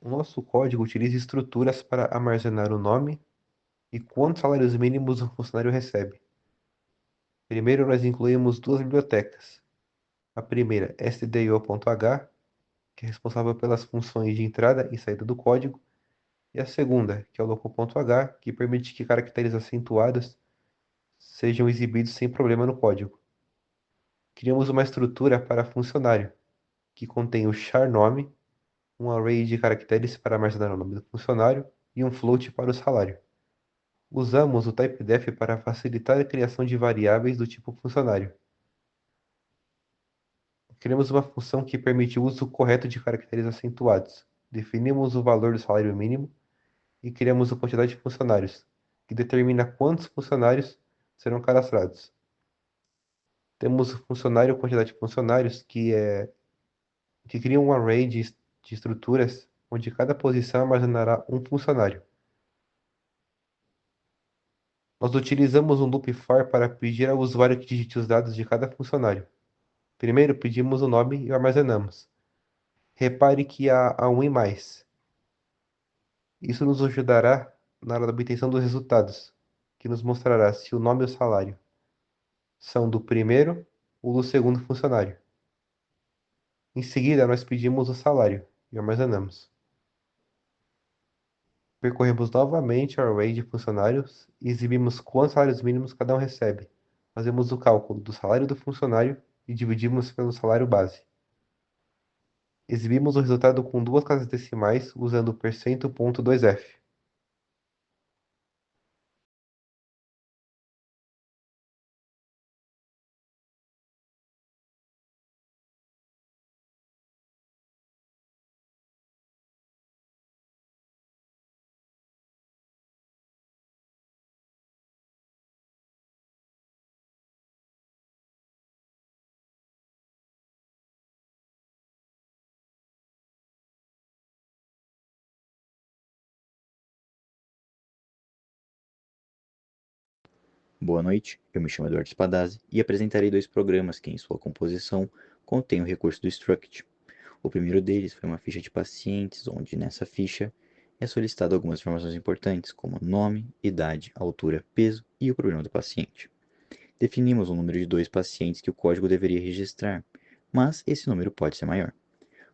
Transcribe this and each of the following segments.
O nosso código utiliza estruturas para armazenar o nome e quantos salários mínimos um funcionário recebe. Primeiro, nós incluímos duas bibliotecas. A primeira, stdio.h, que é responsável pelas funções de entrada e saída do código, e a segunda, que é o local.h, que permite que caracteres acentuados sejam exibidos sem problema no código. Criamos uma estrutura para funcionário, que contém o char nome, um array de caracteres para armazenar o nome do funcionário e um float para o salário. Usamos o typedef para facilitar a criação de variáveis do tipo funcionário. Criamos uma função que permite o uso correto de caracteres acentuados. Definimos o valor do salário mínimo e criamos a quantidade de funcionários, que determina quantos funcionários serão cadastrados. Temos o funcionário quantidade de funcionários, que cria um array de estruturas onde cada posição armazenará um funcionário. Nós utilizamos um loop for para pedir ao usuário que digite os dados de cada funcionário. Primeiro pedimos o nome e o armazenamos. Repare que há um e mais. Isso nos ajudará na hora da obtenção dos resultados, que nos mostrará se o nome e o salário são do primeiro ou do segundo funcionário. Em seguida, nós pedimos o salário e armazenamos. Percorremos novamente o array de funcionários e exibimos quantos salários mínimos cada um recebe. Fazemos o cálculo do salário do funcionário e dividimos pelo salário base. Exibimos o resultado com duas casas decimais usando o %.2f. Boa noite, eu me chamo Eduardo Spadazzi e apresentarei dois programas que, em sua composição, contêm o recurso do Struct. O primeiro deles foi uma ficha de pacientes, onde nessa ficha é solicitado algumas informações importantes, como nome, idade, altura, peso e o problema do paciente. Definimos um número de 2 pacientes que o código deveria registrar, mas esse número pode ser maior.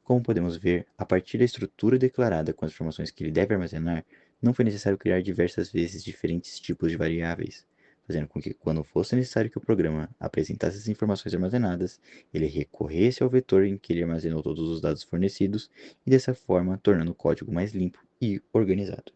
Como podemos ver, a partir da estrutura declarada com as informações que ele deve armazenar, não foi necessário criar diversas vezes diferentes tipos de variáveis, fazendo com que, quando fosse necessário que o programa apresentasse as informações armazenadas, ele recorresse ao vetor em que ele armazenou todos os dados fornecidos e, dessa forma, tornando o código mais limpo e organizado.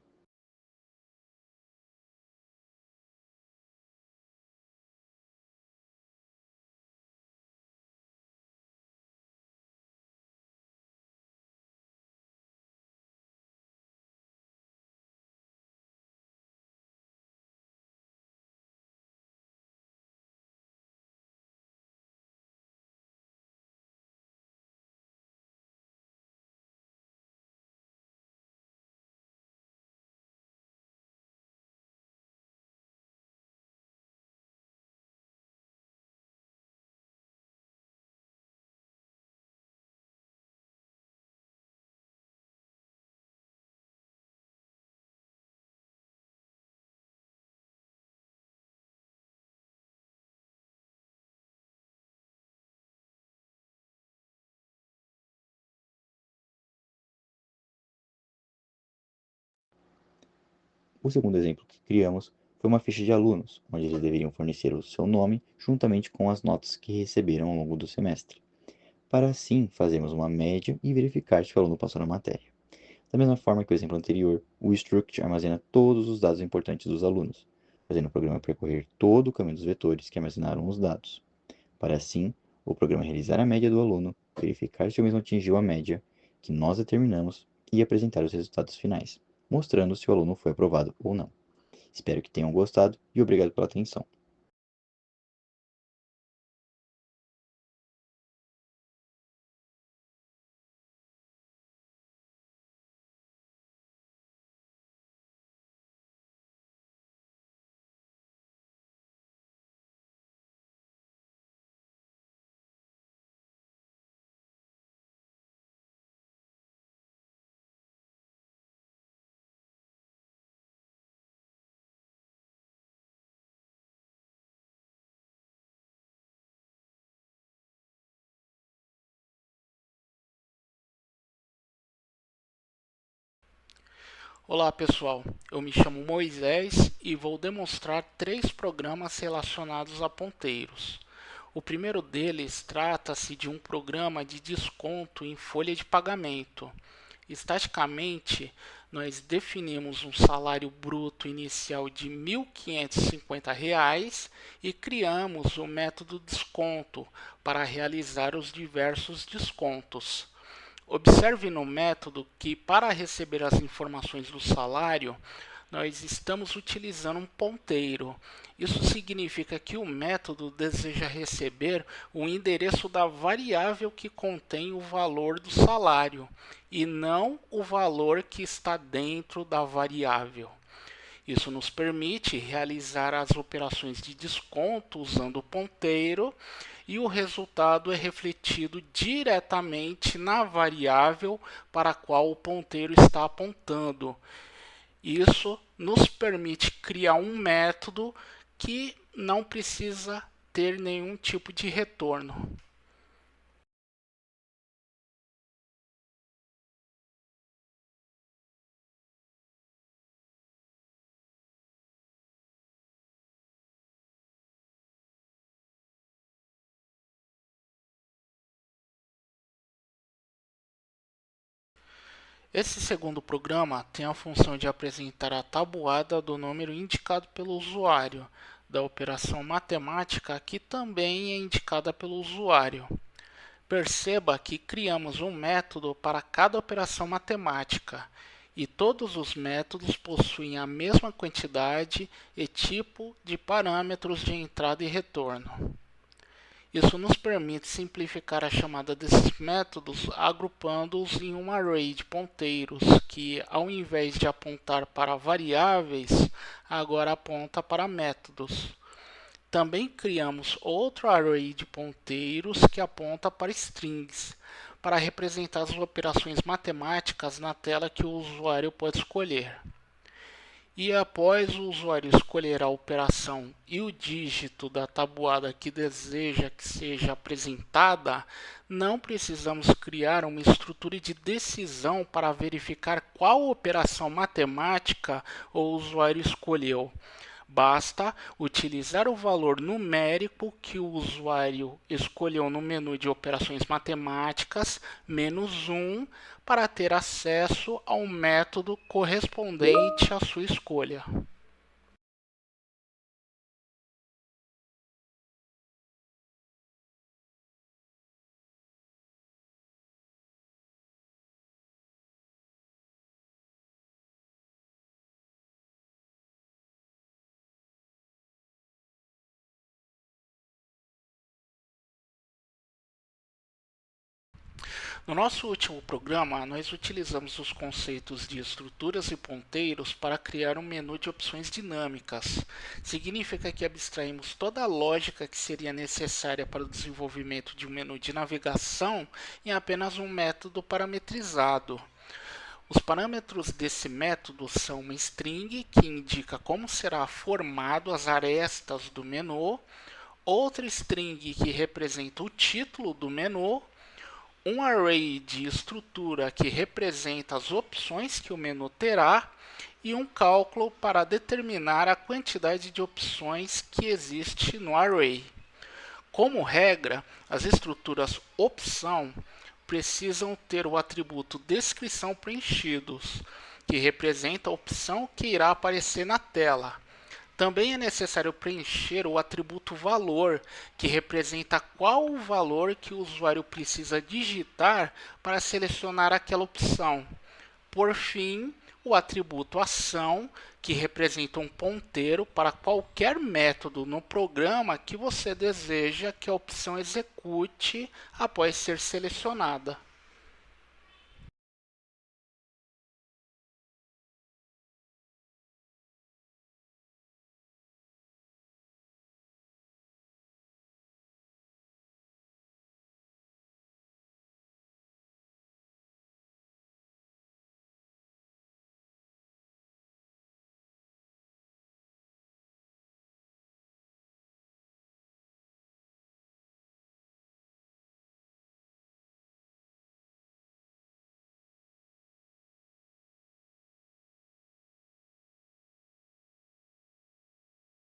O segundo exemplo que criamos foi uma ficha de alunos, onde eles deveriam fornecer o seu nome juntamente com as notas que receberam ao longo do semestre, para assim fazermos uma média e verificar se o aluno passou na matéria. Da mesma forma que o exemplo anterior, o struct armazena todos os dados importantes dos alunos, fazendo o programa percorrer todo o caminho dos vetores que armazenaram os dados, para assim o programa realizar a média do aluno, verificar se o mesmo atingiu a média que nós determinamos e apresentar os resultados finais, mostrando se o aluno foi aprovado ou não. Espero que tenham gostado e obrigado pela atenção. Olá pessoal, eu me chamo Moisés e vou demonstrar 3 programas relacionados a ponteiros. O primeiro deles trata-se de um programa de desconto em folha de pagamento. Estaticamente, nós definimos um salário bruto inicial de R$ 1.550 e criamos o método desconto para realizar os diversos descontos. Observe no método que, para receber as informações do salário, nós estamos utilizando um ponteiro. Isso significa que o método deseja receber o endereço da variável que contém o valor do salário e não o valor que está dentro da variável. Isso nos permite realizar as operações de desconto usando o ponteiro e o resultado é refletido diretamente na variável para a qual o ponteiro está apontando. Isso nos permite criar um método que não precisa ter nenhum tipo de retorno. Esse segundo programa tem a função de apresentar a tabuada do número indicado pelo usuário, da operação matemática que também é indicada pelo usuário. Perceba que criamos um método para cada operação matemática e todos os métodos possuem a mesma quantidade e tipo de parâmetros de entrada e retorno. Isso nos permite simplificar a chamada desses métodos agrupando-os em um array de ponteiros que, ao invés de apontar para variáveis, agora aponta para métodos. Também criamos outro array de ponteiros que aponta para strings, para representar as operações matemáticas na tela que o usuário pode escolher. E após o usuário escolher a operação e o dígito da tabuada que deseja que seja apresentada, não precisamos criar uma estrutura de decisão para verificar qual operação matemática o usuário escolheu. Basta utilizar o valor numérico que o usuário escolheu no menu de operações matemáticas, -1, para ter acesso ao método correspondente à sua escolha. No nosso último programa, nós utilizamos os conceitos de estruturas e ponteiros para criar um menu de opções dinâmicas. Significa que abstraímos toda a lógica que seria necessária para o desenvolvimento de um menu de navegação em apenas um método parametrizado. Os parâmetros desse método são uma string, que indica como será formado as arestas do menu, outra string que representa o título do menu, um array de estrutura que representa as opções que o menu terá e um cálculo para determinar a quantidade de opções que existe no array. Como regra, as estruturas opção precisam ter o atributo descrição preenchidos, que representa a opção que irá aparecer na tela. Também é necessário preencher o atributo valor, que representa qual o valor que o usuário precisa digitar para selecionar aquela opção. Por fim, o atributo ação, que representa um ponteiro para qualquer método no programa que você deseja que a opção execute após ser selecionada.